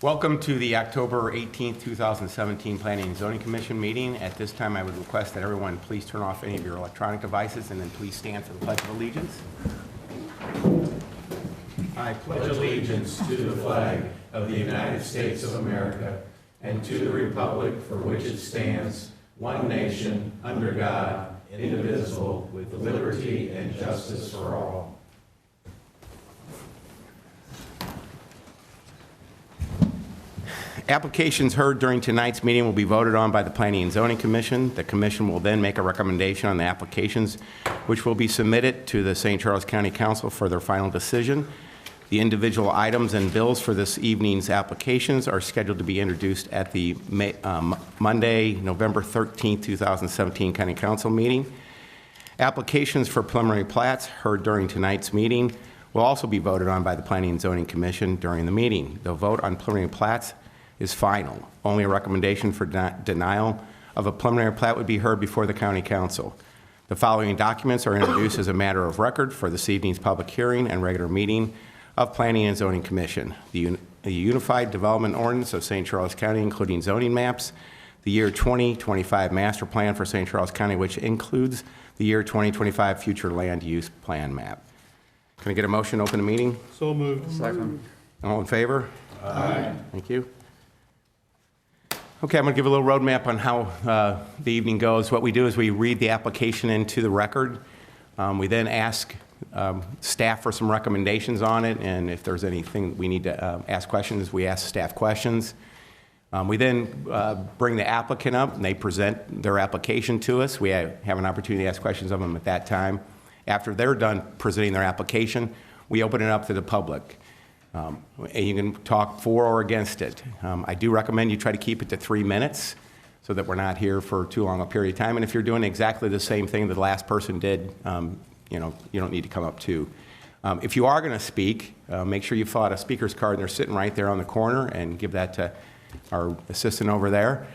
Welcome to the October 18th, 2017 Planning and Zoning Commission meeting. At this time, I would request that everyone please turn off any of your electronic devices and then please stand for the Pledge of Allegiance. I pledge allegiance to the flag of the United States of America and to the republic for which it stands, one nation, under God, indivisible, with liberty and justice for all. Applications heard during tonight's meeting will be voted on by the Planning and Zoning Commission. The Commission will then make a recommendation on the applications, which will be submitted to the St. Charles County Council for their final decision. The individual items and bills for this evening's applications are scheduled to be introduced at the Monday, November 13th, 2017 County Council meeting. Applications for preliminary plats heard during tonight's meeting will also be voted on by the Planning and Zoning Commission during the meeting. The vote on preliminary plats is final. Only a recommendation for denial of a preliminary plat would be heard before the County Council. The following documents are introduced as a matter of record for this evening's public hearing and regular meeting of Planning and Zoning Commission. The Unified Development Ordinance of St. Charles County, including zoning maps, the year 2025 Master Plan for St. Charles County, which includes the year 2025 Future Land Use Plan map. Can I get a motion to open the meeting? So moved. Second. All in favor? Aye. Thank you. Okay, I'm going to give a little roadmap on how the evening goes. What we do is we read the application into the record. We then ask staff for some recommendations on it, and if there's anything we need to ask questions, we ask staff questions. We then bring the applicant up, and they present their application to us. We have an opportunity to ask questions of them at that time. After they're done presenting their application, we open it up to the public. And you can talk for or against it. I do recommend you try to keep it to 3 minutes so that we're not here for too long a period of time. And if you're doing exactly the same thing that the last person did, you don't need to come up too. If you are going to speak, make sure you fill out a speaker's card, and they're sitting right there on the corner, and give that to our assistant over there.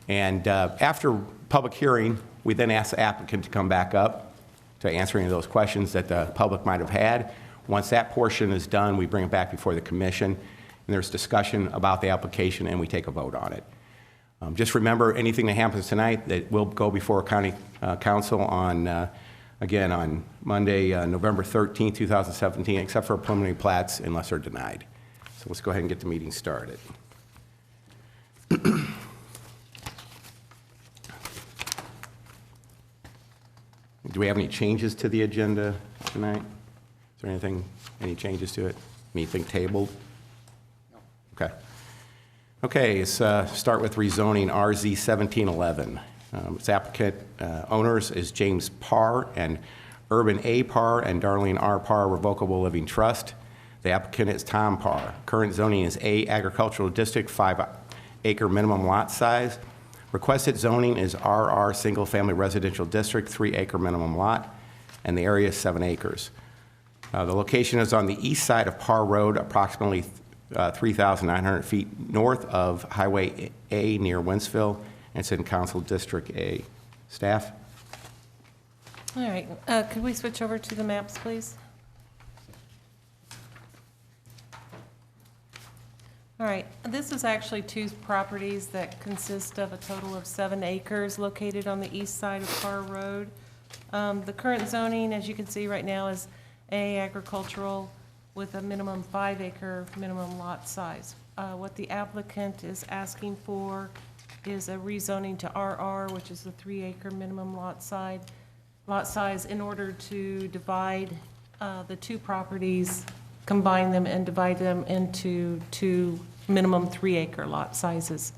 And after public hearing, we then ask the applicant to come back up to answer any of those questions that the public might have had. Once that portion is done, we bring it back before the commission, and there's discussion about the application, and we take a vote on it. Just remember, anything that happens tonight, that will go before County Council on, again, on Monday, November 13th, 2017, except for preliminary plats, unless they're denied. So let's go ahead and get the meeting started. Do we have any changes to the agenda tonight? Is there anything, any changes to it? Anything tabled? No. Okay. Okay, let's start with rezoning RZ 1711. Its applicant owners is James Parr and Urban A. Parr and Darlene R. Parr Revocable Living Trust. The applicant is Tom Parr. Current zoning is A Agricultural District, 5-acre minimum lot size. Requested zoning is RR Single Family Residential District, 3-acre minimum lot, and the area is 7 acres. The location is on the east side of Parr Road, approximately 3,900 feet north of Highway A near Wentzville, and it's in Council District A. Staff? All right, could we switch over to the maps, please? All right, this is actually 2 properties that consist of a total of 7 acres located on the east side of Parr Road. The current zoning, as you can see right now, is A agricultural with a minimum 5-acre minimum lot size. What the applicant is asking for is a rezoning to RR, which is the 3-acre minimum lot size, in order to divide the 2 properties, combine them and divide them into 2 minimum 3-acre lot sizes.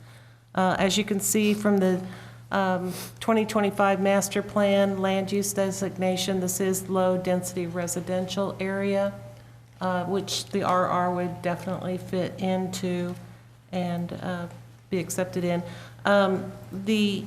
As you can see from the 2025 master plan land use designation, this is low density residential area, which the RR would definitely fit into and be accepted in. The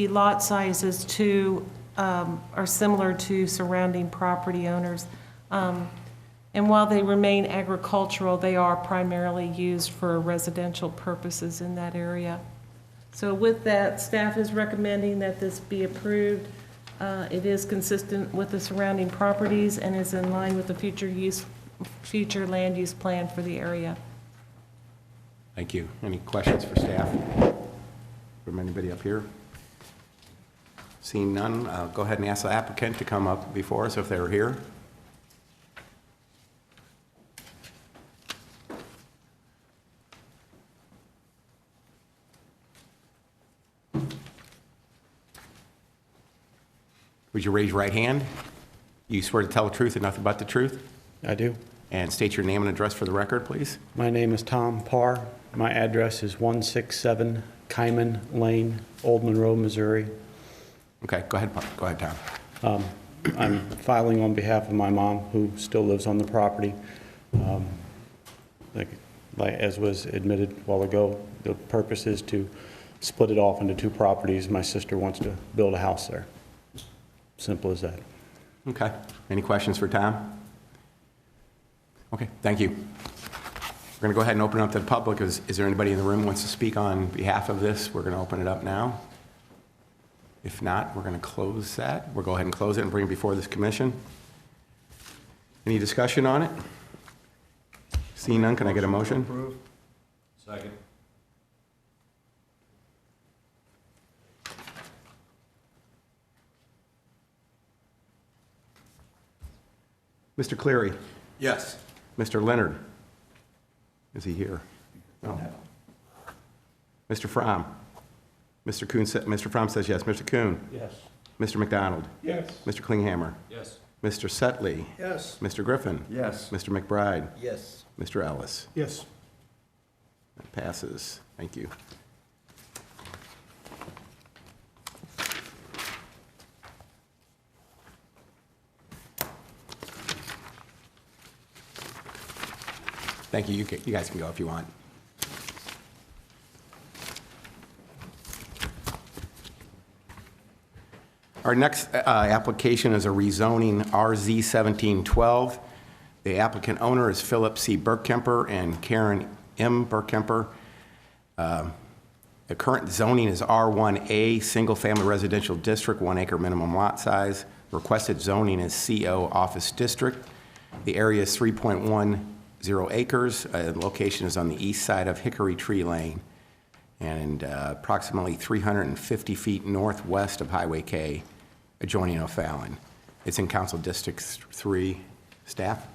lot sizes too are similar to surrounding property owners. And while they remain agricultural, they are primarily used for residential purposes in that area. So with that, staff is recommending that this be approved. It is consistent with the surrounding properties and is in line with the future land use plan for the area. Thank you. Any questions for staff from anybody up here? Seeing none, I'll go ahead and ask the applicant to come up before us if they're here. Would you raise your right hand? You swear to tell the truth and nothing but the truth? I do. And state your name and address for the record, please. My name is Tom Parr. My address is 167 Kyman Lane, Old Monroe, Missouri. Okay, go ahead, Tom. I'm filing on behalf of my mom, who still lives on the property. Like as was admitted a while ago, the purpose is to split it off into 2 properties. My sister wants to build a house there. Simple as that. Okay. Any questions for Tom? Okay, thank you. We're going to go ahead and open it up to the public. Is there anybody in the room who wants to speak on behalf of this? We're going to open it up now. If not, we're going to close that. We'll go ahead and close it and bring it before this commission. Any discussion on it? Seeing none, can I get a motion? Second. Mr. Cleary? Yes. Mr. Leonard? Is he here? No. Mr. Fromm? Mr. Kuhn, Mr. Fromm says yes. Mr. Kuhn? Yes. Mr. McDonald? Yes. Mr. Klinghammer? Yes. Mr. Setley? Yes. Mr. Griffin? Yes. Mr. McBride? Yes. Mr. Ellis? Yes. That passes. Thank you. Thank you. You guys can go if you want. Our next application is a rezoning RZ 1712. The applicant owner is Philip C. Burkemper and Karen M. Burkemper. The current zoning is R1A, single-family residential district, 1 acre minimum lot size. Requested zoning is CO office district. The area is 3.10 acres. The location is on the east side of Hickory Tree Lane and approximately 350 feet northwest of Highway K, adjoining O'Fallon. It's in Council District 3. Staff?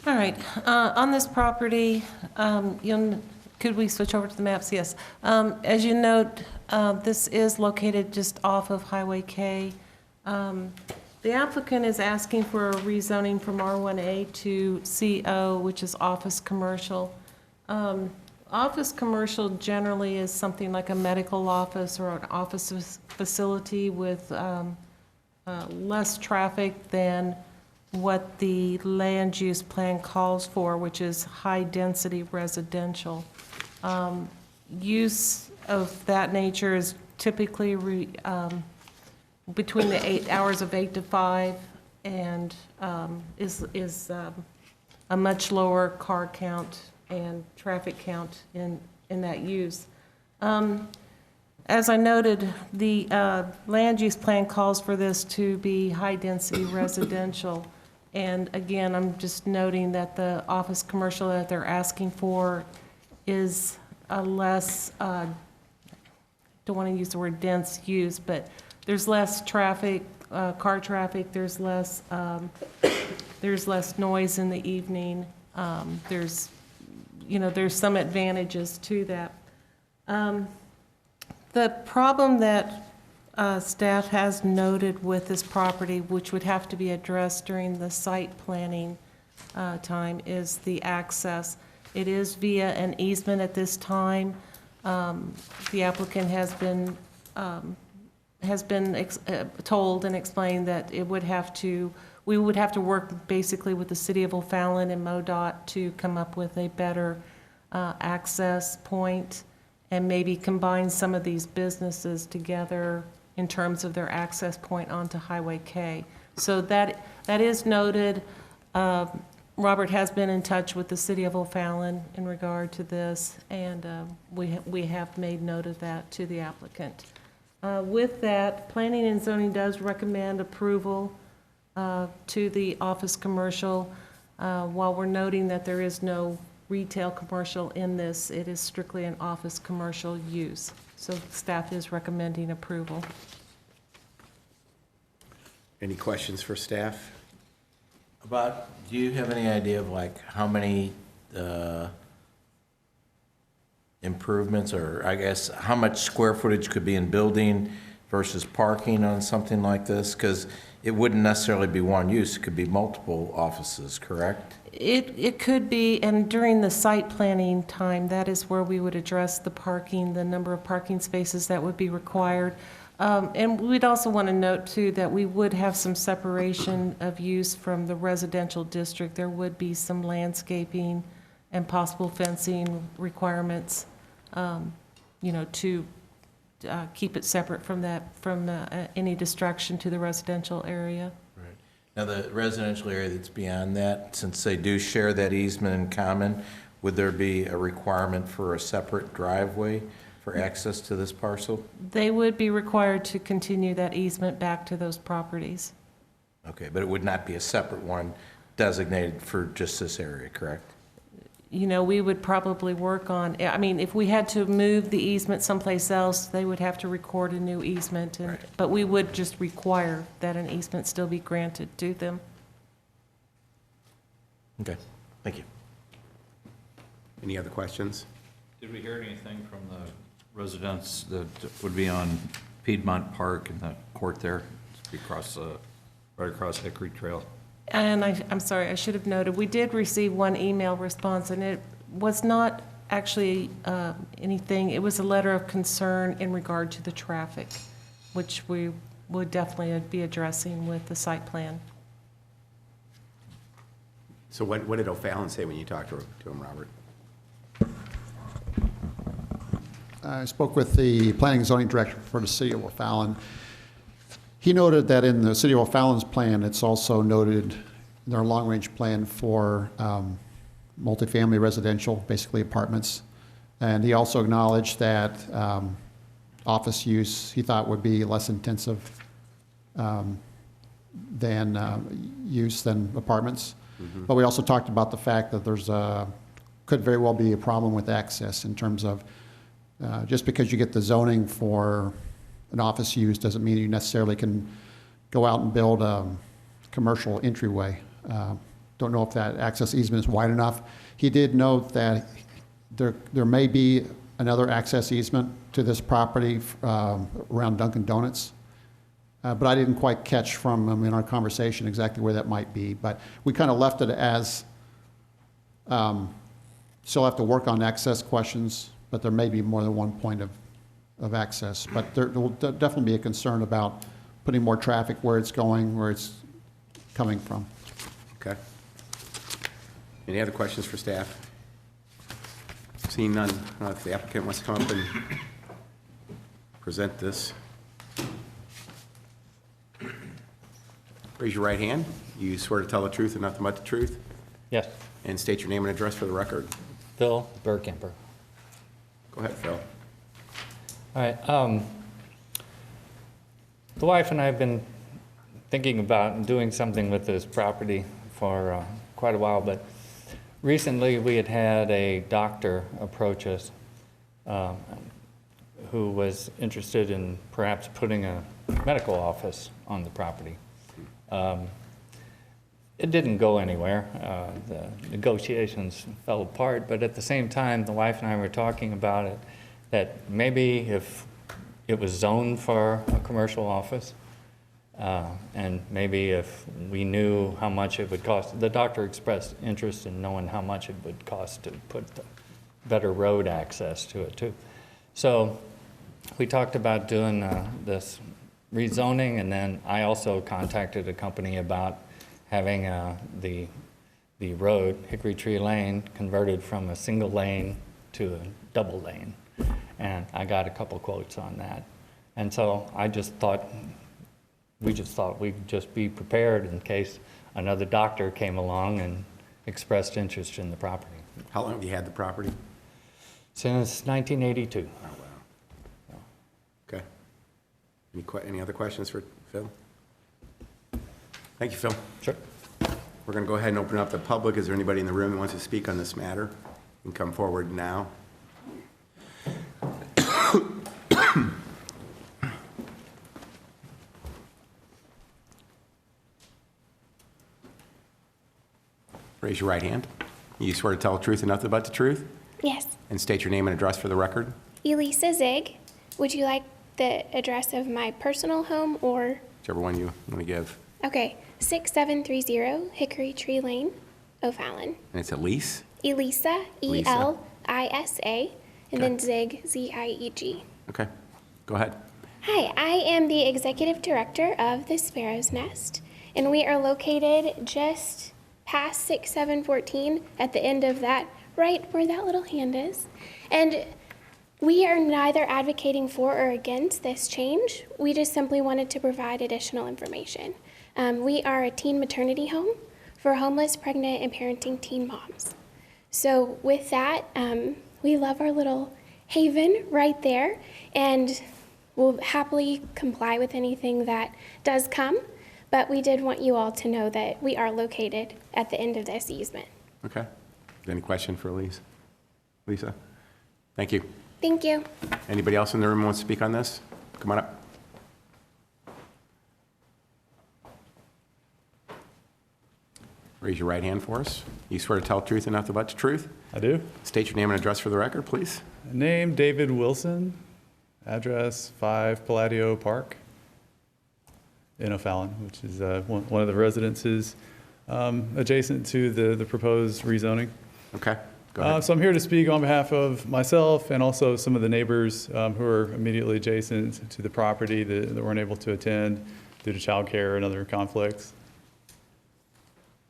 All right, on this property, could we switch over to the maps? Yes. As you note, this is located just off of Highway K. The applicant is asking for a rezoning from R1A to CO, which is office commercial. Office commercial generally is something like a medical office or an office facility with less traffic than what the land use plan calls for, which is high-density residential. Use of that nature is typically between the 8 hours of 8 to 5 and is a much lower car count and traffic count in that use. As I noted, the land use plan calls for this to be high-density residential. And again, I'm just noting that the office commercial that they're asking for is a less, don't want to use the word dense use, but there's less traffic, car traffic, there's less noise in the evening. There's some advantages to that. The problem that staff has noted with this property, which would have to be addressed during the site planning time, is the access. It is via an easement at this time. The applicant has been told and explained that we would have to work basically with the city of O'Fallon and MoDOT to come up with a better access point and maybe combine some of these businesses together in terms of their access point onto Highway K. So that is noted. Robert has been in touch with the city of O'Fallon in regard to this, and we have made note of that to the applicant. With that, Planning and Zoning does recommend approval to the office commercial, while we're noting that there is no retail commercial in this. It is strictly an office commercial use. So staff is recommending approval. Any questions for staff? Do you have any idea of like how many improvements, or I guess how much square footage could be in building versus parking on something like this? Because it wouldn't necessarily be one use, it could be multiple offices, correct? It could be, and during the site planning time, that is where we would address the parking, the number of parking spaces that would be required. And we'd also want to note, too, that we would have some separation of use from the residential district. There would be some landscaping and possible fencing requirements, to keep it separate from any distraction to the residential area. Right. Now, the residential area that's beyond that, since they do share that easement in common, would there be a requirement for a separate driveway for access to this parcel? They would be required to continue that easement back to those properties. Okay, but it would not be a separate one designated for just this area, correct? We would probably work on, if we had to move the easement someplace else, they would have to record a new easement, Right. but we would just require that an easement still be granted to them. Okay, thank you. Any other questions? Did we hear anything from the residents that would be on Piedmont Park and the court there, right across Hickory Trail? And I'm sorry, I should have noted, we did receive one email response, and it was not actually anything, it was a letter of concern in regard to the traffic, which we would definitely be addressing with the site plan. So what did O'Fallon say when you talked to him, Robert? I spoke with the planning and zoning director for the city of O'Fallon. He noted that in the city of O'Fallon's plan, it's also noted in their long-range plan for multifamily residential, basically apartments. And he also acknowledged that office use, he thought, would be less intensive than apartments. Mm-hmm. But we also talked about the fact that could very well be a problem with access in terms of just because you get the zoning for an office use doesn't mean you necessarily can go out and build a commercial entryway. Don't know if that access easement is wide enough. He did note that there may be another access easement to this property around Dunkin' Donuts, but I didn't quite catch from him in our conversation exactly where that might be. But we kind of left it as still have to work on access questions, but there may be more than one point of access. But there will definitely be a concern about putting more traffic where it's going, where it's coming from. Okay. Any other questions for staff? Seeing none, if the applicant wants to come up and present this. Raise your right hand. You swear to tell the truth and nothing but the truth? Yes, And state your name and address for the record. Phil Burkemper. Go ahead, Phil. All right, the wife and I have been thinking about doing something with this property for quite a while, but recently we had a doctor approach us who was interested in perhaps putting a medical office on the property. It didn't go anywhere. The negotiations fell apart, but at the same time, the wife and I were talking about it, that maybe if it was zoned for a commercial office, and maybe if we knew how much it would cost. The doctor expressed interest in knowing how much it would cost to put better road access to it too. So we talked about doing this rezoning, and then I also contacted a company about having the road, Hickory Tree Lane, converted from a single lane to a double lane. And I got a couple quotes on that. And so we just thought we'd just be prepared in case another doctor came along and expressed interest in the property. How long have you had the property? Since 1982. Oh, wow. Okay. Any other questions for Phil? Thank you, Phil. Sure. We're going to go ahead and open up the public. Is there anybody in the room who wants to speak on this matter? can come forward now. Raise your right hand. You swear to tell the truth and nothing but the truth? Yes. And state your name and address for the record? Elisa Zig. Would you like the address of my personal home or? Whichever one you want to give. Okay, 6730 Hickory Tree Lane, O'Fallon. And it's Elise? Elisa, Lisa. E-L-I-S-A, and then Zig, Z-I-E-G. Okay, go ahead. Hi, I am the executive director of the Sparrow's Nest, and we are located just past 6714 at the end of that, right where that little hand is. And we are neither advocating for or against this change. We just simply wanted to provide additional information. We are a teen maternity home for homeless, pregnant, and parenting teen moms. So with that, we love our little haven right there, and we'll happily comply with anything that does come. But we did want you all to know that we are located at the end of this easement. Okay. Any question for Elise? Lisa? Thank you. Thank you. Anybody else in the room wants to speak on this? Come on up. Raise your right hand for us. You swear to tell the truth and nothing but the truth? I do. State your name and address for the record, please. Name, David Wilson. Address, 5 Palladio Park in O'Fallon, which is one of the residences adjacent to the proposed rezoning. Okay, go ahead. So I'm here to speak on behalf of myself and also some of the neighbors who are immediately adjacent to the property that weren't able to attend due to childcare and other conflicts.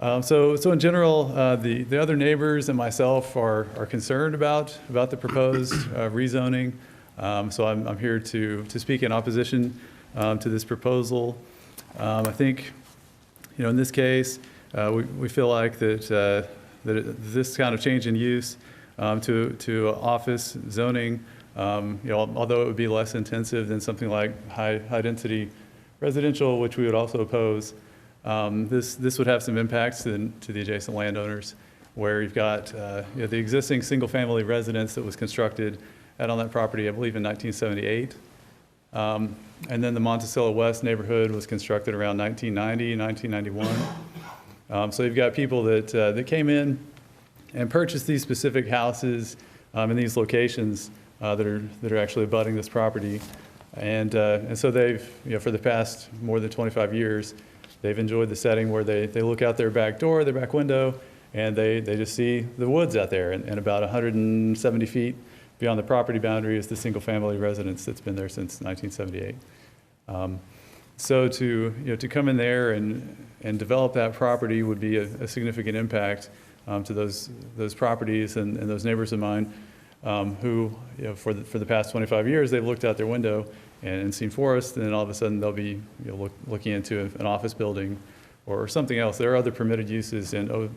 So in general, the other neighbors and myself are concerned about the proposed rezoning. So I'm here to speak in opposition to this proposal. I think, in this case, we feel like that this kind of change in use to office zoning, although it would be less intensive than something like high-density residential, which we would also oppose, this would have some impacts to the adjacent landowners, where you've got the existing single-family residence that was constructed out on that property, I believe, in 1978. And then the Monticello West neighborhood was constructed around 1990, 1991. So you've got people that came in and purchased these specific houses in these locations that are actually abutting this property. And so they've, for the past more than 25 years, they've enjoyed the setting where they look out their back door, their back window, and they just see the woods out there. And about 170 feet beyond the property boundary is the single-family residence that's been there since 1978. So to come in there and develop that property would be a significant impact to those properties and those neighbors of mine who, for the past 25 years, they've looked out their window and seen forest, and then all of a sudden they'll be looking into an office building or something else. There are other permitted uses in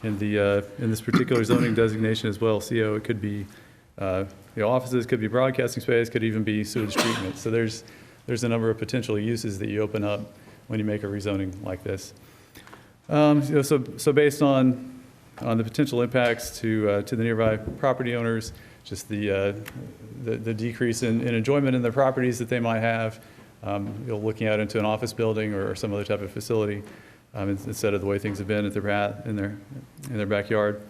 this particular zoning designation as well. CO, it could be offices, could be broadcasting space, could even be sewage treatment. So there's a number of potential uses that you open up when you make a rezoning like this. So based on the potential impacts to the nearby property owners, just the decrease in enjoyment in their properties that they might have, looking out into an office building or some other type of facility, instead of the way things have been at in their backyard.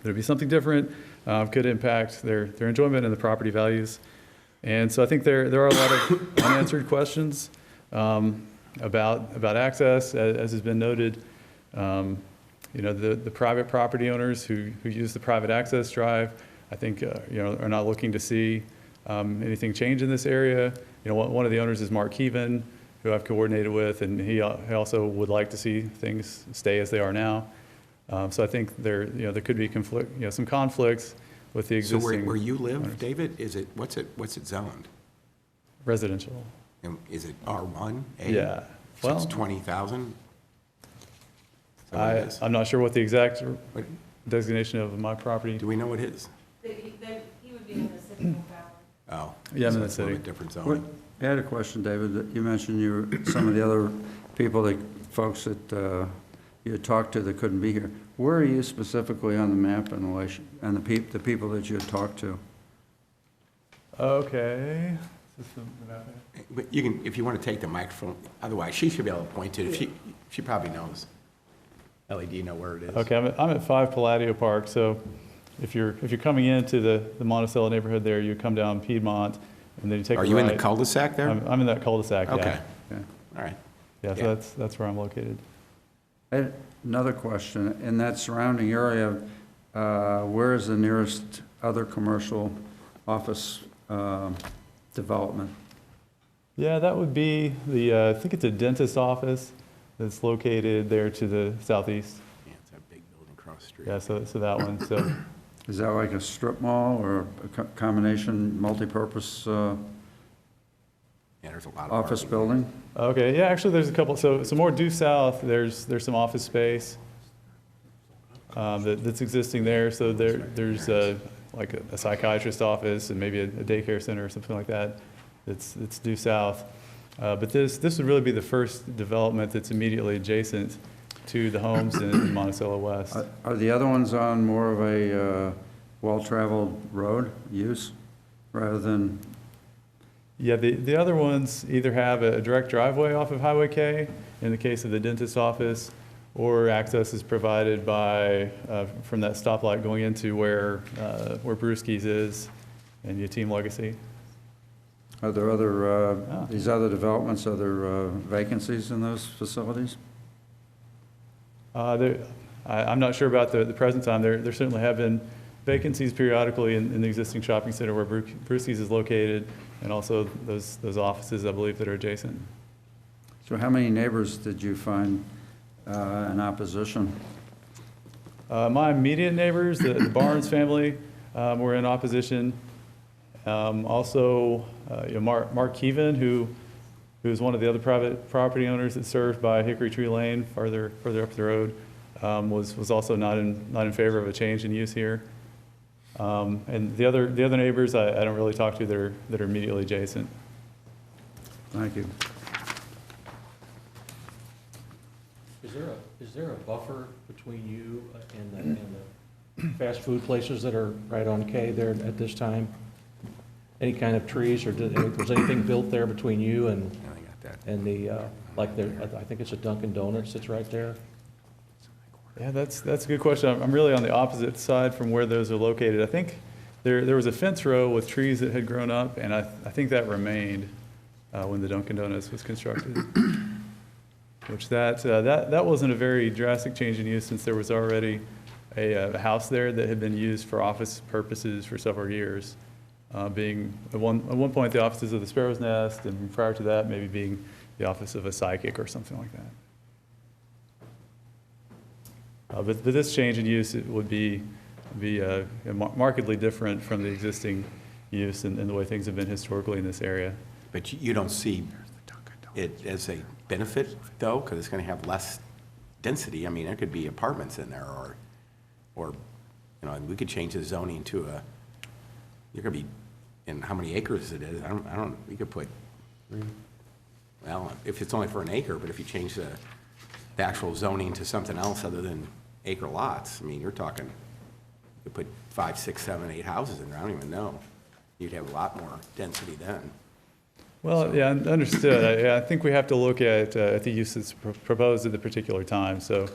There'd be something different, could impact their enjoyment and the property values. And so I think there are a lot of unanswered questions about access, as has been noted. The private property owners who use the private access drive, I think, are not looking to see anything change in this area. One of the owners is Mark Keevan, who I've coordinated with, and he also would like to see things stay as they are now. So I think there could be some conflicts with the existing. So where you live, owners. David, what's it zoned? Residential. And is it R1? A? Yeah. So it's Well, 20,000? Is that what it is? I'm not sure what the exact What- designation of my property. Do we know what his? He would be in the city of O'Fallon. Oh. Yeah, I'm so in the it's a little city. bit different What- zoning. I had a question, David. That you mentioned some of the other people, folks that you had talked to that couldn't be here. Where are you specifically on the map in relation, and the people that you had talked to? Okay. Is this the map? But you can, if you want to take the microphone, otherwise she should be able to point to it. She probably knows. Ellie, do you know where it is? Okay, I'm at 5 Palladio Park, so if you're coming into the Monticello neighborhood there, you come down Piedmont, and then you take a Are right. you in the cul-de-sac there? I'm in that cul-de-sac, yeah. Okay, Okay. all right. Yeah, Yeah. so that's where I'm located. I had another question. In that surrounding area, where is the nearest other commercial office development? Yeah, that would be I think it's a dentist office that's located there to the southeast. Yeah, it's that big building across the street. Yeah, so that one, so, Is that like a strip mall or a combination, multi-purpose Yeah, there's a lot of office parking. building? okay, yeah, actually, there's a couple, so more due south, there's some office space that's existing there, so there's like a psychiatrist office and maybe a daycare center or something like that. It's due south. But this would really be the first development that's immediately adjacent to the homes in Monticello West. Are the other ones on more of a well-traveled road use rather than, Yeah, the other ones either have a direct driveway off of Highway K, in the case of the dentist office, or access is provided by, from that stoplight going into where Brewski's is and Yateem Legacy. are there other, these other developments, are there vacancies in those facilities? I'm not sure about the present time. There certainly have been vacancies periodically in the existing shopping center where Brewski's is located, and also those offices, I believe, that are adjacent. So how many neighbors did you find in opposition? My immediate neighbors, the Barnes family, were in opposition. Also, Mark Keevan, who is one of the other private property owners that's served by Hickory Tree Lane, further up the road, was also not in favor of a change in use here. And the other neighbors, I don't really talk to that are immediately adjacent. Thank you. Is there a buffer between you and the fast food places that are right on K there at this time? Any kind of trees, or was anything built there between you and Yeah, I got that. I think it's a Dunkin' Donuts that's right there? Yeah, that's a good question. I'm really on the opposite side from where those are located. I think there was a fence row with trees that had grown up, and I think that remained when the Dunkin' Donuts was constructed. Which that wasn't a very drastic change in use, since there was already a house there that had been used for office purposes for several years, being at one point the offices of the Sparrow's Nest, and prior to that maybe being the office of a psychic or something like that. But this change in use, it would be markedly different from the existing use and the way things have been historically in this area. But you don't see it as a benefit, though, because it's going to have less density. I mean, there could be apartments in there, or we could change the zoning to you're going to be, in how many acres it is, we could put, well, if it's only for an acre, but if you change the actual zoning to something else other than acre lots, I mean, you're talking, you could put 5, 6, 7, 8 houses in there, I don't even know. You'd have a lot more density then. Well, yeah, understood. I think we have to look at the uses proposed at the particular time. So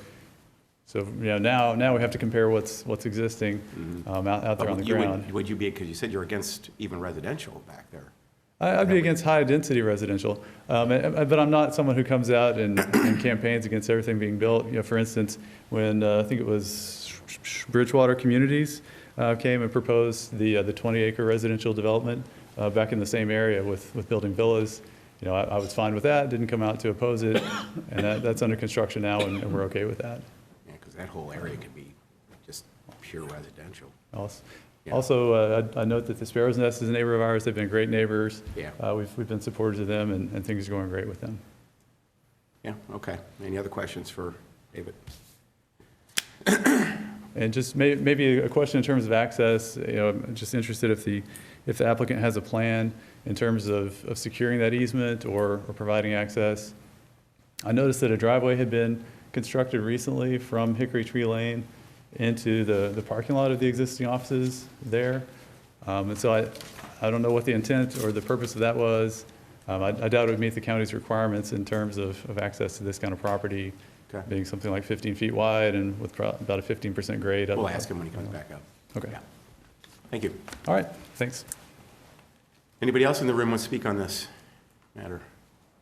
now we have to compare what's existing out there on the ground. Would you be, because you said you're against even residential back there? I'd be against high-density residential, but I'm not someone who comes out and campaigns against everything being built. For instance, when I think it was Bridgewater Communities came and proposed the 20-acre residential development back in the same area with building villas, I was fine with that, didn't come out to oppose it, and that's under construction now, and we're okay with that. Yeah, because that whole area could be just pure residential. Also, I note that the Sparrow's Nest is a neighbor of ours. They've been great neighbors. Yeah. We've been supporters of them, and things are going great with them. Yeah, okay. Any other questions for David? And just maybe a question in terms of access. I'm just interested if the applicant has a plan in terms of securing that easement or providing access. I noticed that a driveway had been constructed recently from Hickory Tree Lane into the parking lot of the existing offices there. And so I don't know what the intent or the purpose of that was. I doubt it would meet the county's requirements in terms of access to this kind of property, Okay. being something like 15 feet wide and with about a 15% grade. We'll ask him when he comes back up. Okay. Yeah. Thank you. All right, thanks. Anybody else in the room want to speak on this matter?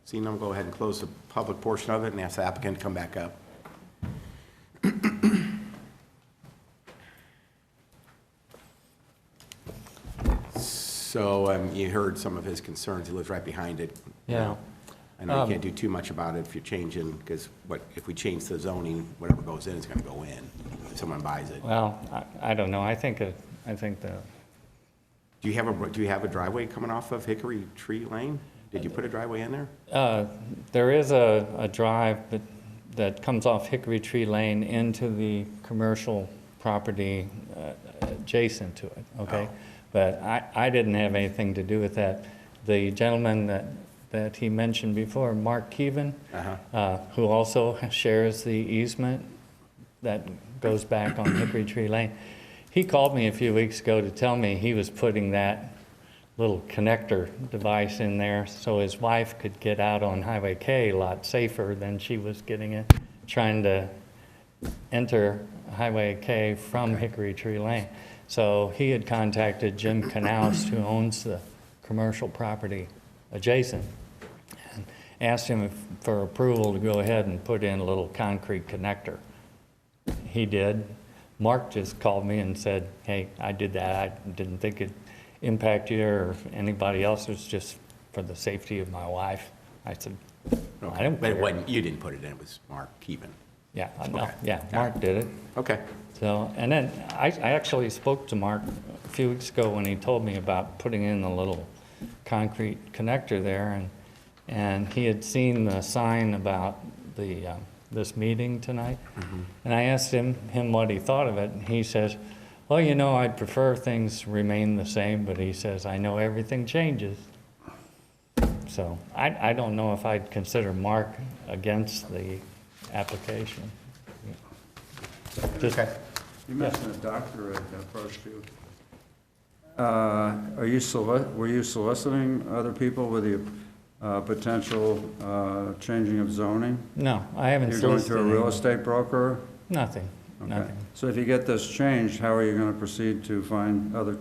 Seeing none, we'll go ahead and close the public portion of it and ask the applicant to come back up. So you heard some of his concerns. He lives right behind it. Yeah. I know you can't do too much about it if you're changing, because if we change the zoning, whatever goes in is going to go in if someone buys it. Well, I don't know. I think the, Do you have a driveway coming off of Hickory Tree Lane? Did you put a driveway in there? there is a drive that comes off Hickory Tree Lane into the commercial property adjacent to it, okay? Oh. But I didn't have anything to do with that. The gentleman that he mentioned before, Mark Keevan, who also shares the easement that goes back on Hickory Tree Lane, he called me a few weeks ago to tell me he was putting that little connector device in there so his wife could get out on Highway K a lot safer than she was getting it, trying to enter Highway K from Hickory Tree Lane. So he had contacted Jim Knaust, who owns the commercial property adjacent, and asked him for approval to go ahead and put in a little concrete connector. He did. Mark just called me and said, hey, I did that. I didn't think it'd impact you or anybody else. It was just for the safety of my wife. I said, I don't But it care. wasn't, you didn't put it in, it was Mark Keevan. Yeah, no, Okay. yeah, Mark did it. Okay. So, and then I actually spoke to Mark a few weeks ago when he told me about putting in the little concrete connector there, and he had seen the sign about the, this meeting tonight. And I asked him what he thought of it, and he says, well, you know, I'd prefer things remain the same, but he says, I know everything changes. So I don't know if I'd consider Mark against the application. Just- Okay. You mentioned a doctor had approached you. Were you soliciting other people with the potential changing of zoning? No, I haven't You're going solicited through a real anyone. estate broker? Nothing, Okay. nothing. So if you get this changed, how are you going to proceed to find other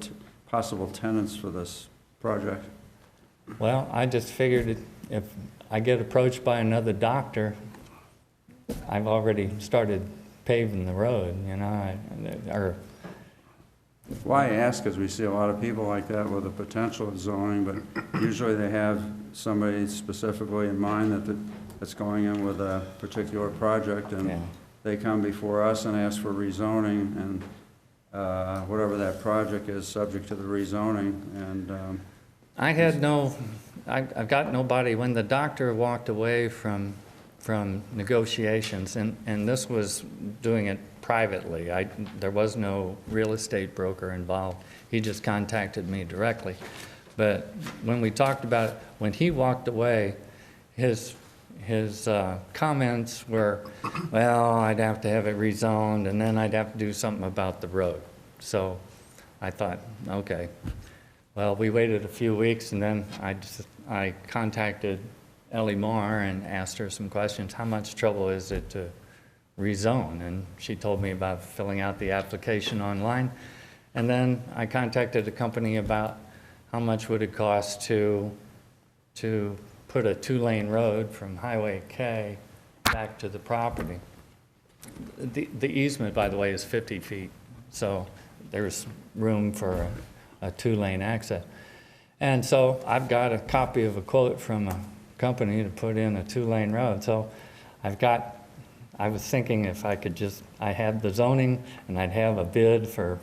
possible tenants for this project? Well, I just figured if I get approached by another doctor, I've already started paving the road, you know, or, Why I ask is we see a lot of people like that with the potential of zoning, but usually they have somebody specifically in mind that's going in with a particular project, Yeah. and they come before us and ask for rezoning, and whatever that project is, subject to the rezoning, and I had no, I've got nobody. When the doctor walked away from negotiations, and this was doing it privately, there was no real estate broker involved. He just contacted me directly. But when we talked about it, when he walked away, his comments were, well, I'd have to have it rezoned, and then I'd have to do something about the road. So I thought, okay. Well, we waited a few weeks, and then I contacted Ellie Marr and asked her some questions. How much trouble is it to rezone? And she told me about filling out the application online. And then I contacted a company about how much would it cost to put a 2-lane road from Highway K back to the property. The easement, by the way, is 50 feet, so there's room for a 2-lane access. And so I've got a copy of a quote from a company to put in a 2-lane road. So I was thinking if I could I had the zoning and I'd have a bid for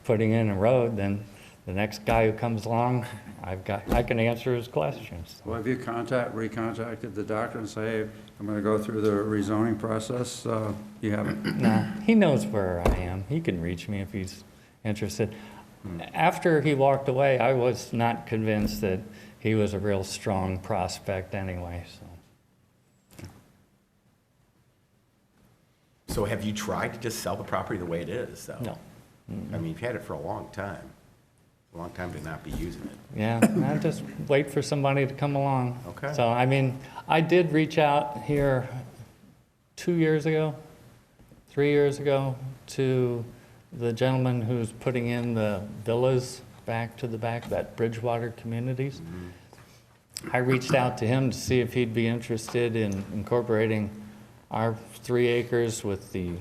putting in a road, then the next guy who comes along, I can answer his questions. well, have you recontacted the doctor and say, hey, I'm going to go through the rezoning process? You haven't? Nah, he knows where I am. He can reach me if he's interested. After he walked away, I was not convinced that he was a real strong prospect anyway, so. So have you tried to just sell the property the way it is, though? No. I mean, you've had it for a long time. A long time to not be using it. Yeah, I just wait for somebody to come along. Okay. So, I mean, I did reach out here 2 years ago, 3 years ago, to the gentleman who's putting in the villas back to the back, that Bridgewater Communities. I reached out to him to see if he'd be interested in incorporating our 3 acres with the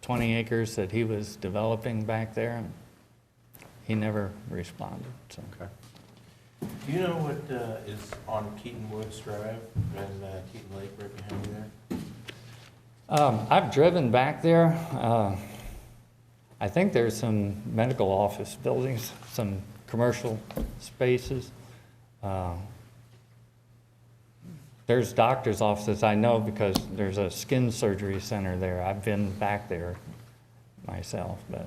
20 acres that he was developing back there. And he never responded, so. Okay. Do you know what is on Keaton Woods Drive and Keaton Lake right behind you there? I've driven back there. I think there's some medical office buildings, some commercial spaces. There's doctor's offices, I know, because there's a skin surgery center there. I've been back there myself, but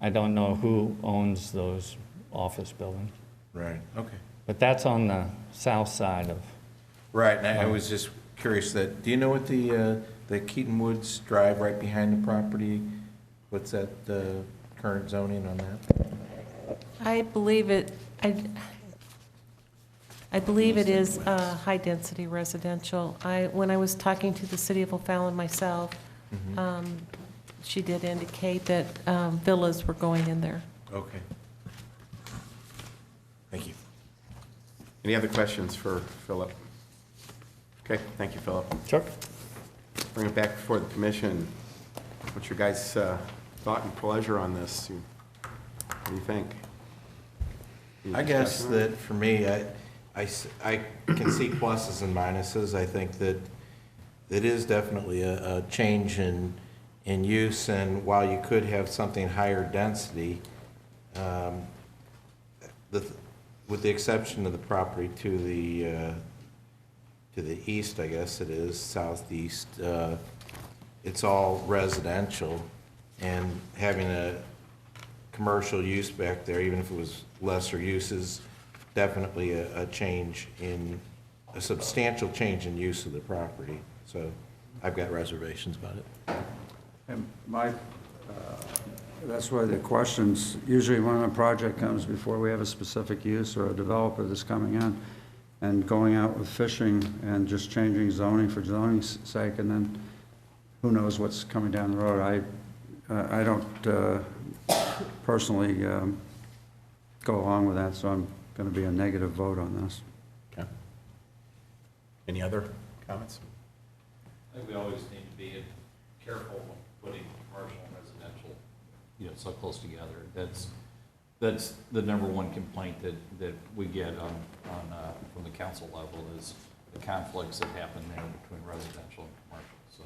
I don't know who owns those office buildings. Right, okay. But that's on the south side of, Right, and I was just curious that, do you know what the Keaton Woods Drive right behind the property, what's that current zoning on that? I believe it is high-density residential. When I was talking to the city of O'Fallon myself, she did indicate that villas were going in there. Okay. Thank you. Any other questions for Philip? Okay, thank you, Philip. Chuck? Bring it back before the commission. What's your guys' thought and pleasure on this? What do you think? I guess that for me, I can see pluses and minuses. I think that it is definitely a change in use, and while you could have something higher density, with the exception of the property to the east, I guess it is, southeast, it's all residential, and having a commercial use back there, even if it was lesser uses, definitely a change in, a substantial change in use of the property. So I've got reservations about it. And that's why the questions, usually when a project comes before we have a specific use or a developer that's coming in and going out with fishing and just changing zoning for zoning's sake, and then who knows what's coming down the road. I don't personally go along with that, so I'm going to be a negative vote on this. Okay. Any other comments? I think we always need to be careful when putting commercial and residential, so close together. That's the number one complaint that we get on from the council level is the conflicts that happen there between residential and commercial. So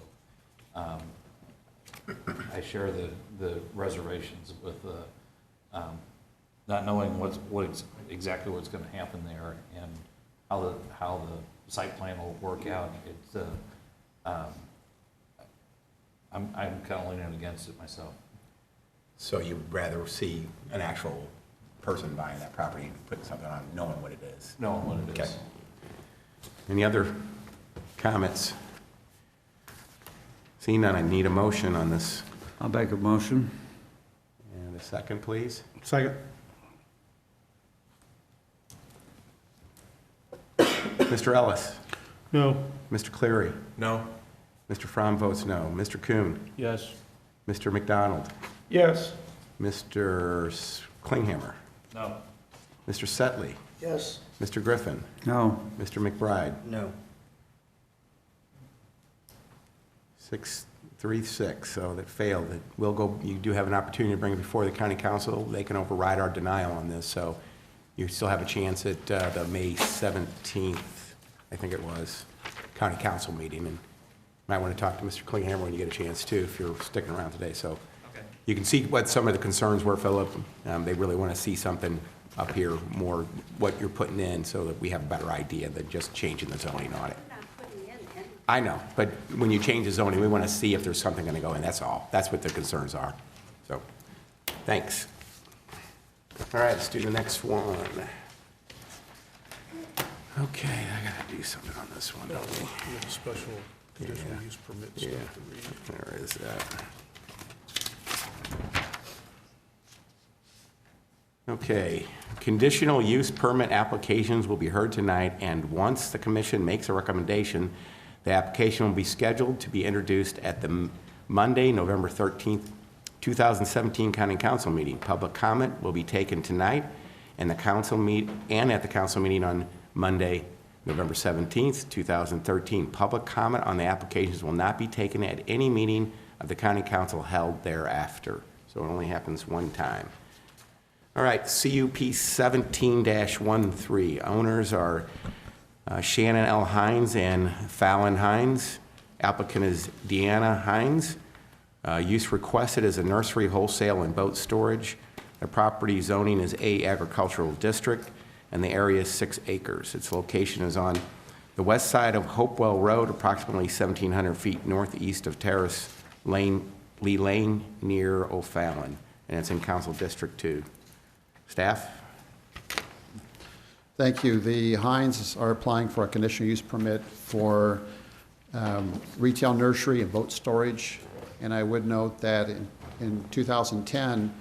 I share the reservations with not knowing exactly what's going to happen there and how the site plan will work out. I'm kind of leaning against it myself. So you'd rather see an actual person buying that property and putting something on, knowing what it is? Knowing what it is. Okay. Any other comments? Seeing none, I need a motion on this. I'll make a motion. And a second, please. Second. Mr. Ellis? No. Mr. Cleary? No? Mr. Fromm votes no. Mr. Kuhn? Yes. Mr. McDonald? Yes. Mr. Klinghammer? No. Mr. Setley? Yes. Mr. Griffin? No. Mr. McBride? No. 6-3-6, so that failed. It will go, you do have an opportunity to bring it before the county council. They can override our denial on this, so you still have a chance at the May 17th, I think it was, county council meeting. And you might want to talk to Mr. Klinghammer when you get a chance too, if you're sticking around today. So you can see what some of the concerns were, Philip. They really want to see something up here, more what you're putting in, so that we have a better idea than just changing the zoning on it. I know, but when you change the zoning, we want to see if there's something going to go in, that's all. That's what the concerns are. So, thanks. All right, let's do the next one. Okay, I got to do something on this one, don't we? We have a special Conditional use permit Yeah, stuff to read. where is that? Okay, conditional use permit applications will be heard tonight, and once the commission makes a recommendation, the application will be scheduled to be introduced at the Monday, November 13th, 2017 County Council meeting. Public comment will be taken tonight and at the council meeting on Monday, November 17th, 2013. Public comment on the applications will not be taken at any meeting of the county council held thereafter. So it only happens one time. All right, CUP 17-13. Owners are Shannon L. Hines and Fallon Hines. Applicant is Deanna Hines. Use requested is a nursery, wholesale, and boat storage. The property zoning is A Agricultural District, and the area is 6 acres. Its location is on the west side of Hopewell Road, approximately 1,700 feet northeast of Terrace Lane, Lee Lane, near O'Fallon, and it's in Council District 2. Staff? Thank you. The Hines are applying for a conditional use permit for retail nursery and boat storage. And I would note that in 2010,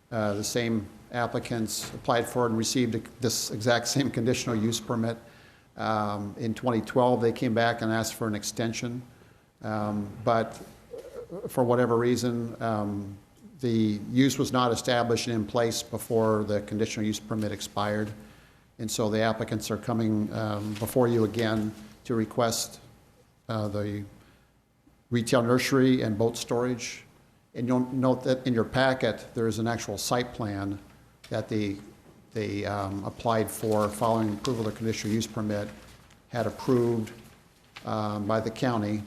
the same applicants applied for and received this exact same conditional use permit. In 2012, they came back and asked for an extension. But for whatever reason, the use was not established and in place before the conditional use permit expired. And so the applicants are coming before you again to request the retail nursery and boat storage. And you'll note that in your packet, there is an actual site plan that they applied for following approval of the conditional use permit, had approved by the county.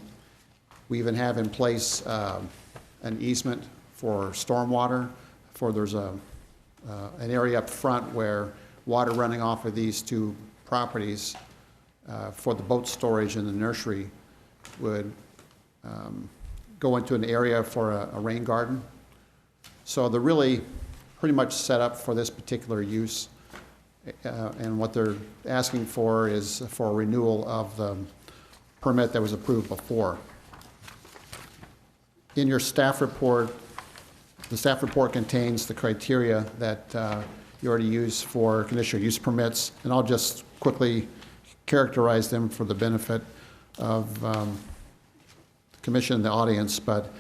We even have in place an easement for stormwater, there's an area up front where water running off of these two properties for the boat storage and the nursery would go into an area for a rain garden. So they're really pretty much set up for this particular use. And what they're asking for is for a renewal of the permit that was approved before. In your staff report, the staff report contains the criteria that you already use for conditional use permits, and I'll just quickly characterize them for the benefit of the commission and the audience. But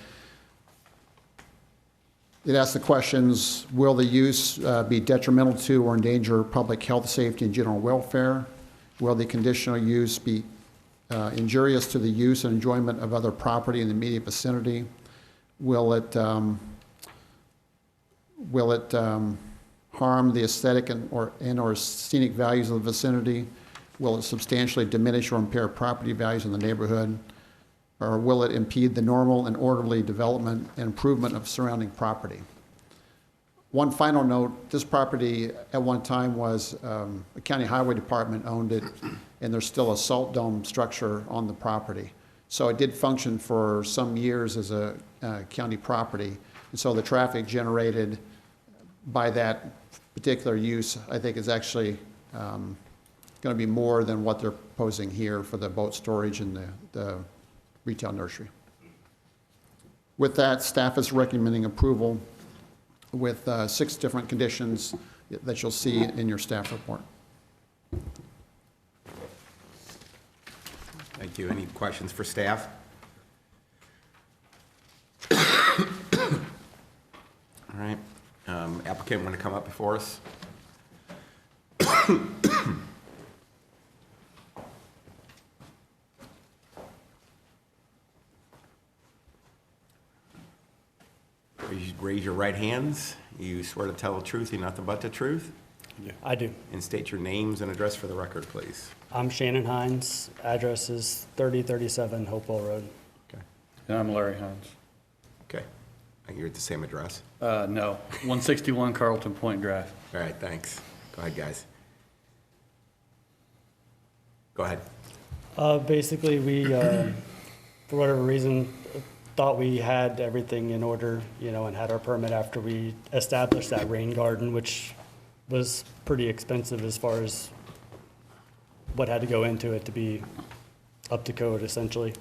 it asks the questions: will the use be detrimental to or endanger public health, safety, and general welfare? Will the conditional use be injurious to the use and enjoyment of other property in the immediate vicinity? Will it harm the aesthetic and/or scenic values of the vicinity? Will it substantially diminish or impair property values in the neighborhood? Or will it impede the normal and orderly development and improvement of surrounding property? One final note: this property at one time was a county highway department owned it, and there's still a salt dome structure on the property. So it did function for some years as a county property. And so the traffic generated by that particular use, I think, is actually going to be more than what they're proposing here for the boat storage and the retail nursery. With that, staff is recommending approval with 6 different conditions that you'll see in your staff report. Thank you. Any questions for staff? All right. Applicant want to come up before us? Raise your right hands. You swear to tell the truth and nothing but the truth? I do. And state your names and address for the record, please. I'm Shannon Hines. Address is 3037 Hopewell Road. Okay. And I'm Larry Hines. Okay. You're at the same address? No, 161 Carlton Point Drive. All right, thanks. Go ahead, guys. Go ahead. Basically, we, for whatever reason, thought we had everything in order, and had our permit after we established that rain garden, which was pretty expensive as far as what had to go into it to be up to code, essentially.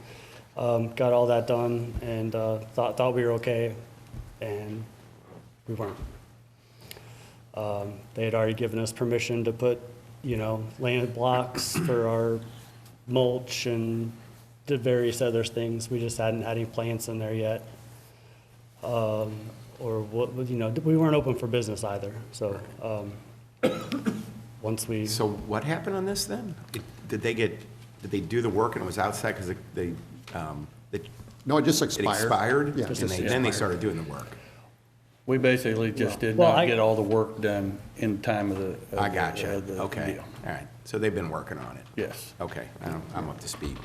Got all that done and thought we were okay, and we weren't. They had already given us permission to put, land blocks for our mulch and did various other things. We just hadn't had any plants in there yet. Or what, we weren't open for business either. So once we. So what happened on this then? Did they do the work and it was outside because No, it just it expired. expired? Yeah. And Just then they expired. started doing the work? We basically just did Well, not get all the work done in time of the. I gotcha. of the Okay. deal. All right. So they've been working on it? Yes. Okay. I'm up to speed.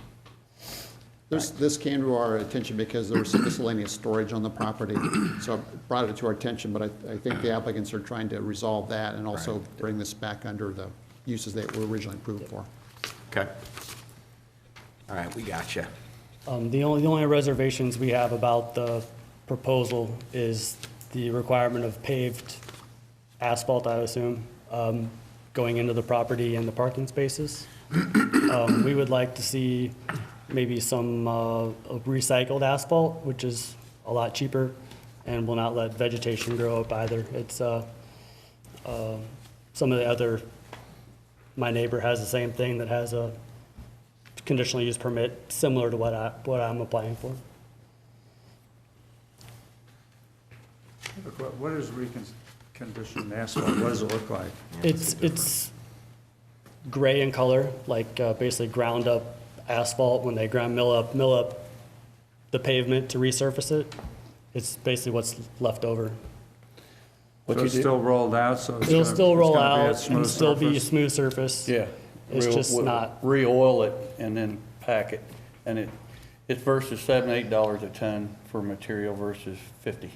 This came to our attention because there was some miscellaneous storage on the property, so I brought it to our attention, but I think the applicants are trying to resolve that and also bring this back under the uses that were originally approved for. Okay. All right, we gotcha. The only reservations we have about the proposal is the requirement of paved asphalt, I assume, going into the property and the parking spaces. We would like to see maybe some recycled asphalt, which is a lot cheaper and will not let vegetation grow up either. It's some of the other, my neighbor has the same thing that has a conditional use permit similar to what I'm applying for. What is reconditioned asphalt? What does it look like? It's gray in color, like basically ground up asphalt when they mill up the pavement to resurface it. It's basically what's left over. What So you it's do- still rolled out, so it's It'll gonna- still it's roll gonna be a out smooth and still be a surface? smooth surface. Yeah. It's just not, Re-oil it and then pack it. And it's versus $7-8 a ton for material versus 50.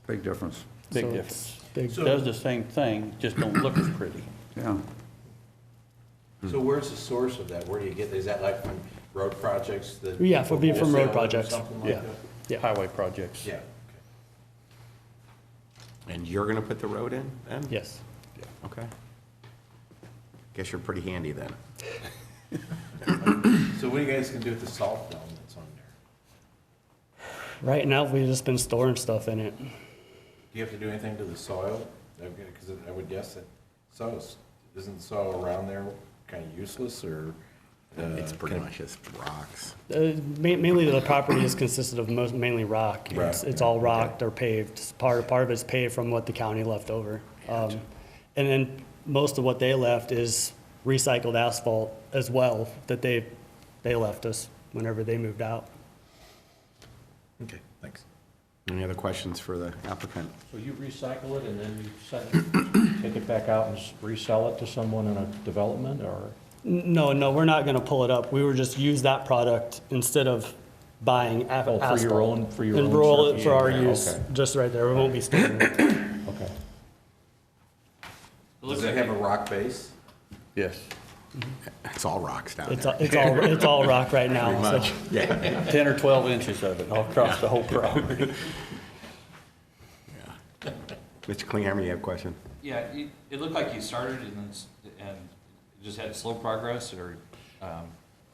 Big difference, Big So difference. it's big. Does the same thing, just don't look as pretty. yeah. So where's the source of that? Where do you get, is that like from road projects that? Yeah, it would be from road wholesale or projects. Something like Yeah. that? Yeah. Highway projects. Yeah. And you're going to put the road in then? Yes. Okay. Guess you're pretty handy then. So what are you guys gonna do with the salt dome that's on there? Right now, we've just been storing stuff in it. Do you have to do anything to the soil? Because I would guess that isn't the soil around there kind of useless or? It's pretty much just rocks. Mainly the property is consisted of mainly rock. Right. It's all rocked or paved. Part of it's paved from what the county left over. And then most of what they left is recycled asphalt as well that they left us whenever they moved out. Okay, thanks. Any other questions for the applicant? So you recycle it and then you take it back out and resell it to someone in a development, or? No, we're not gonna pull it up. We were just use that product instead of buying asphalt. For your own And roll it for our stuff? use, Okay. just right there. We won't be storing it. Okay. Does it have a rock base? Yes. It's all rocks down It's, there. it's all rock right now. Pretty so- much. Yeah. 10 or 12 inches of it all across the whole property. Mr. Klinghammer, you have a question? Yeah, it looked like you started and just had slow progress, or,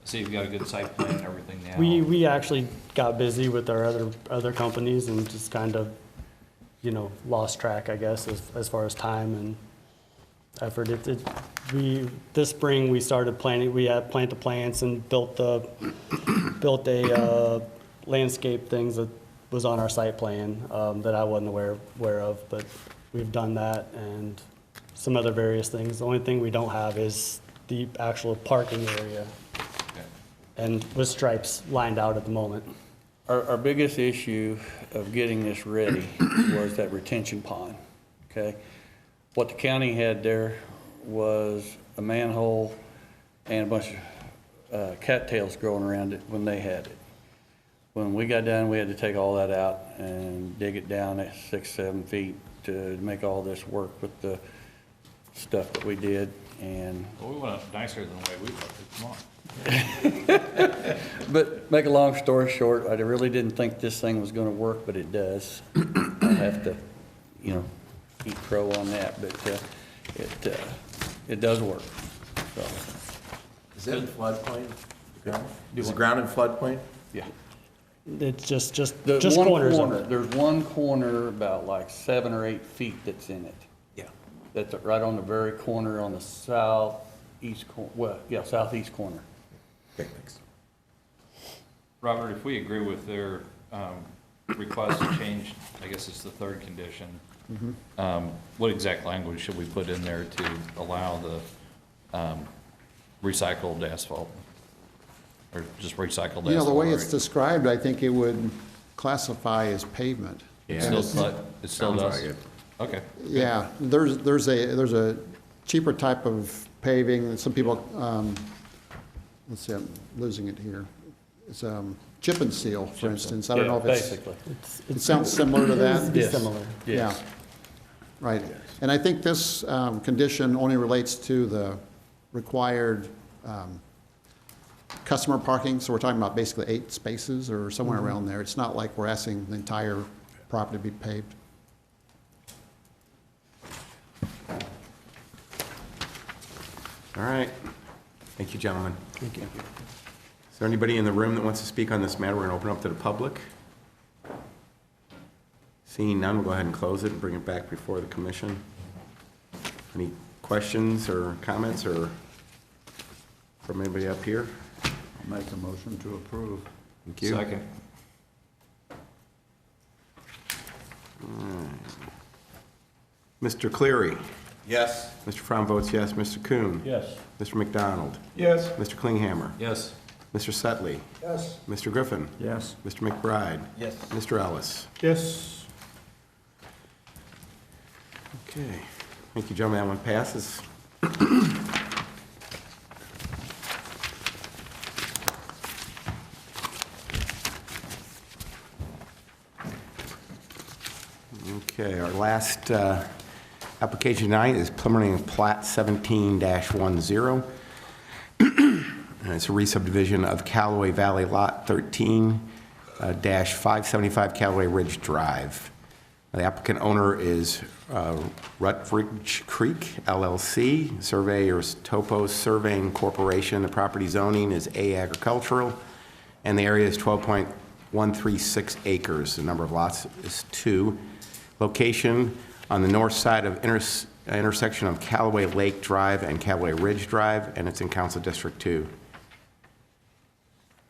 see, you've got a good site plan and everything now. We actually got busy with our other companies and just kind of, lost track, I guess, as far as time and effort. This spring, we started planting, we had planted the plants and built a landscape things that was on our site plan, that I wasn't aware of, but we've done that and some other various things. The only thing we don't have is the actual parking area. And with stripes lined out at the moment. Our biggest issue of getting this ready was that retention pond, okay? What the county had there was a manhole and a bunch of cattails growing around it when they had it. When we got done, we had to take all that out and dig it down at 6-7 feet to make all this work with the stuff that we did, and Well, we went nicer than the way we looked, come on. but make a long story short, I really didn't think this thing was gonna work, but it does. I have to, eat crow on that, but it does work. So, Is that in floodplain? Is the ground in floodplain? Yeah. It's just The just one corners of corner, it. there's one corner about like 7 or 8 feet that's in it. Yeah. That's right on the very corner on the southeast southeast corner. Okay, thanks. Robert, if we agree with their request to change, I guess it's the third condition, what exact language should we put in there to allow the recycled asphalt? Or just recycled asphalt? You know, the way it's right? described, I think it would classify as pavement. It Yeah. still, it still Sounds does? like it. Okay. Yeah, there's a cheaper type of paving, that some people, let's see, I'm losing it here. It's chip and seal, for instance. I don't know if it's, Basically. it sounds similar to that? Be similar. Yeah, right. And I think this condition only relates to the required customer parking, so we're talking about basically 8 spaces or somewhere around there. It's not like we're asking the entire property to be paved. All right. Thank you, gentlemen. Thank you. Is there anybody in the room that wants to speak on this matter? We're going to open up to the public. Seeing none, we'll go ahead and close it and bring it back before the commission. Any questions or comments or from anybody up here? I'll make a motion to approve. Thank you. Second. Mr. Cleary? Yes. Mr. Fromm votes yes. Mr. Kuhn? Yes. Mr. McDonald? Yes. Mr. Klinghammer? Yes. Mr. Setley? Yes. Mr. Griffin? Yes. Mr. McBride? Yes. Mr. Ellis? Yes. Okay. Thank you, gentlemen. That one passes. Okay, our last application tonight is preliminary plat 17-10. And it's a re-subdivision of Callaway Valley Lot 13-575 Callaway Ridge Drive. The applicant owner is Rutledge Creek LLC, Surveyors Topos Surveying Corporation. The property zoning is A agricultural, and the area is 12.136 acres. The number of lots is 2. Location on the north side of intersection of Callaway Lake Drive and Callaway Ridge Drive, and it's in Council District 2.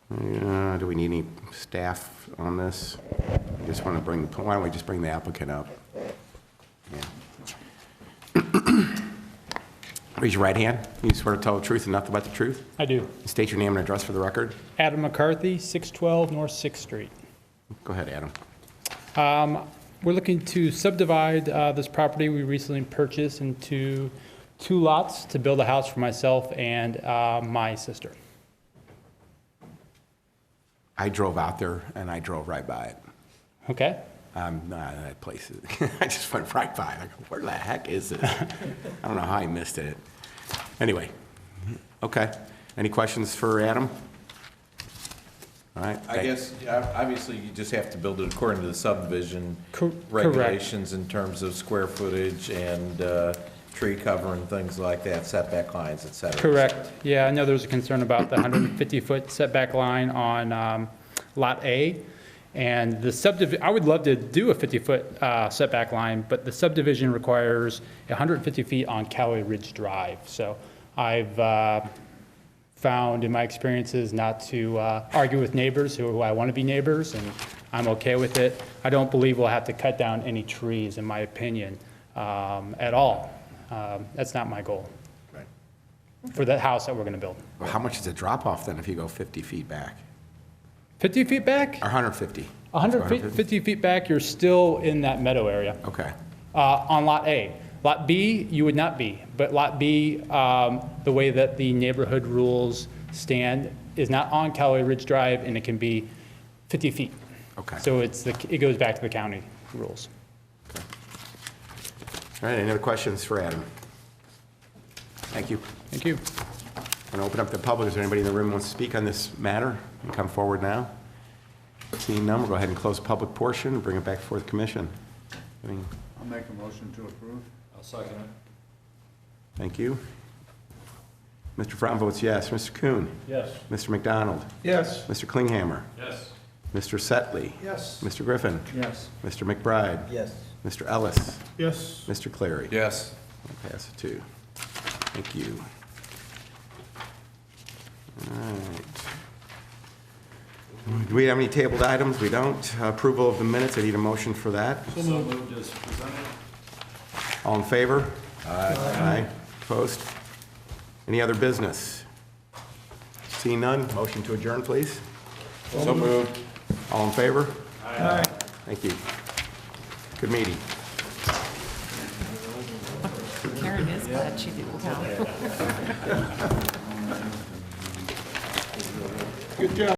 Do we need any staff on this? I just want to bring, why don't we just bring the applicant up? Yeah. Raise your right hand. You swear to tell the truth and nothing but the truth? I do. State your name and address for the record. Adam McCarthy, 612 North 6th Street. Go ahead, Adam. We're looking to subdivide this property we recently purchased into 2 lots to build a house for myself and my sister. I drove out there and I drove right by it. Okay? That place, I just went right by it. I go, where the heck is this? I don't know how I missed it. Anyway, okay. Any questions for Adam? All right. I guess, obviously, you just have to build it according to the subdivision Correct. regulations in terms of square footage and tree cover and things like that, setback lines, et cetera. Correct. Yeah, I know there's a concern about the 150-foot setback line on Lot A. And the subdivision, I would love to do a 50-foot setback line, but the subdivision requires 150 feet on Callaway Ridge Drive. So I've found in my experiences not to argue with neighbors who I want to be neighbors, and I'm okay with it. I don't believe we'll have to cut down any trees, in my opinion, at all. That's not my goal for the house that we're going to build. Well, how much is the drop off then if you go 50 feet back? 50 feet back? Or 150? 150 feet back, you're still in that meadow area. Okay. On Lot A. Lot B, you would not be. But Lot B, the way that the neighborhood rules stand, is not on Callaway Ridge Drive, and it can be 50 feet. Okay. So it goes back to the county rules. All right, any other questions for Adam? Thank you. Thank you. I'm going to open up the public. Is there anybody in the room who wants to speak on this matter? You can come forward now. Seeing none, we'll go ahead and close the public portion and bring it back before the commission. I'll make a motion to approve. I'll second it. Thank you. Mr. Fromm votes yes. Mr. Kuhn? Yes. Mr. McDonald? Yes. Mr. Klinghammer? Yes. Mr. Setley? Yes. Mr. Griffin? Yes. Mr. McBride? Yes. Mr. Ellis? Yes. Mr. Clary? Yes. I'll pass it too. Thank you. All right. Do we have any tabled items? We don't. Approval of the minutes, I need a motion for that. So moved as presented. All in favor? Aye. Opposed? Any other business? Seeing none, motion to adjourn, please. So moved. All in favor? Aye. Thank you. Good meeting. Karen is glad she didn't come. Good job.